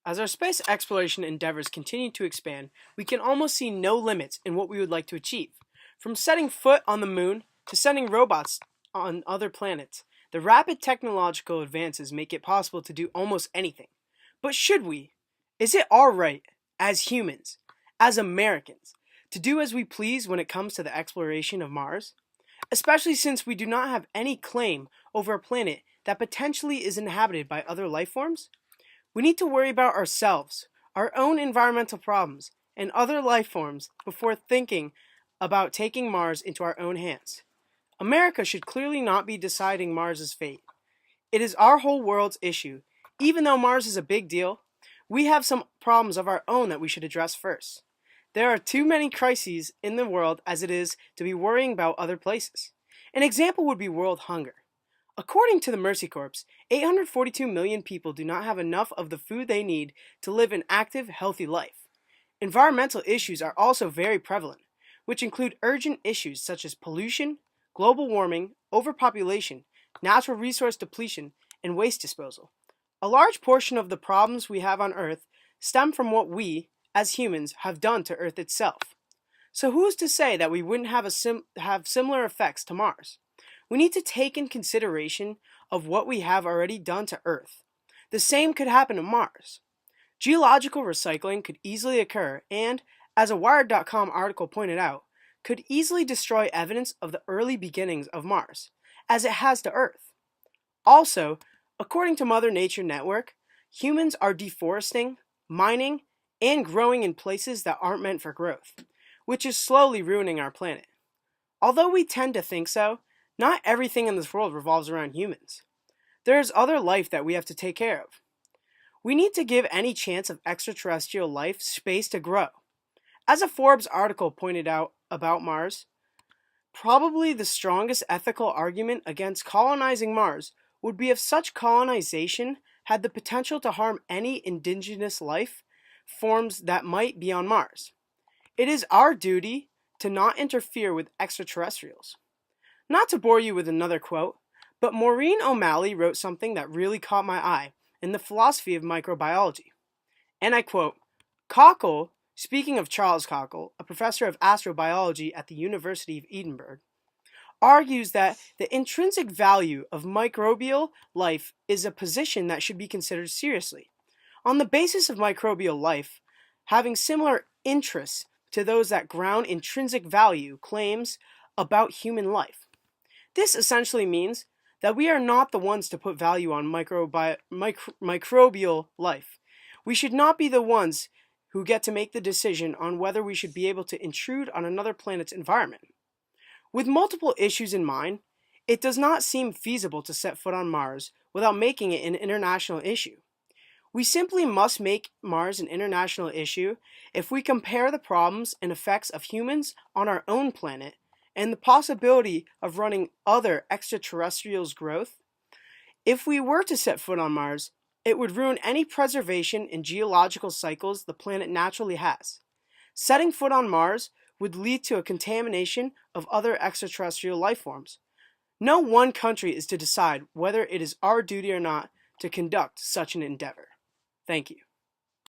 As our space exploration endeavors continue to expand, we can almost see no limits in what we would like to achieve. From setting foot on the moon to sending robots on other planets, the rapid technological advances make it possible to do almost anything. But should we? Is it our right, as humans, as Americans, to do as we please when it comes to the exploration of Mars? Especially since we do not have any claim over a planet that potentially is inhabited by other life forms? We need to worry about ourselves, our own environmental problems, and other life forms before thinking about taking Mars into our own hands. America should clearly not be deciding Mars's fate. It is our whole world's issue. Even though Mars is a big deal, we have some problems of our own that we should address first. There are too many crises in the world as it is to be worrying about other places. An example would be world hunger. According to the Mercy Corps, 842 million people do not have enough of the food they need to live an active, healthy life. Environmental issues are also very prevalent, which include urgent issues such as pollution, global warming, overpopulation, natural resource depletion, and waste disposal. A large portion of the problems we have on Earth stem from what we, as humans, have done to Earth itself. So who's to say that we wouldn't have similar effects to Mars? We need to take in consideration of what we have already done to Earth. The same could happen to Mars. Geological recycling could easily occur and, as a Wired.com article pointed out, could easily destroy evidence of the early beginnings of Mars, as it has to Earth. Also, according to Mother Nature Network, humans are deforesting, mining, and growing in places that aren't meant for growth, which is slowly ruining our planet. Although we tend to think so, not everything in this world revolves around humans. There is other life that we have to take care of. We need to give any chance of extraterrestrial life space to grow. As a Forbes article pointed out about Mars, probably the strongest ethical argument against colonizing Mars would be if such colonization had the potential to harm any indigenous life forms that might be on Mars. It is our duty to not interfere with extraterrestrials. Not to bore you with another quote, but Maureen O'Malley wrote something that really caught my eye in the philosophy of microbiology. And I quote, Cockle, speaking of Charles Cockle, a professor of astrobiology at the University of Edinburgh, argues that the intrinsic value of microbial life is a position that should be considered seriously. On the basis of microbial life, having similar interests to those that ground intrinsic value claims about human life. This essentially means that we are not the ones to put value on microbial life. We should not be the ones who get to make the decision on whether we should be able to intrude on another planet's environment. With multiple issues in mind, it does not seem feasible to set foot on Mars without making it an international issue. We simply must make Mars an international issue if we compare the problems and effects of humans on our own planet and the possibility of running other extraterrestrials' growth. If we were to set foot on Mars, it would ruin any preservation in geological cycles the planet naturally has. Setting foot on Mars would lead to a contamination of other extraterrestrial life forms. No one country is to decide whether it is our duty or not to conduct such an endeavor. Thank you.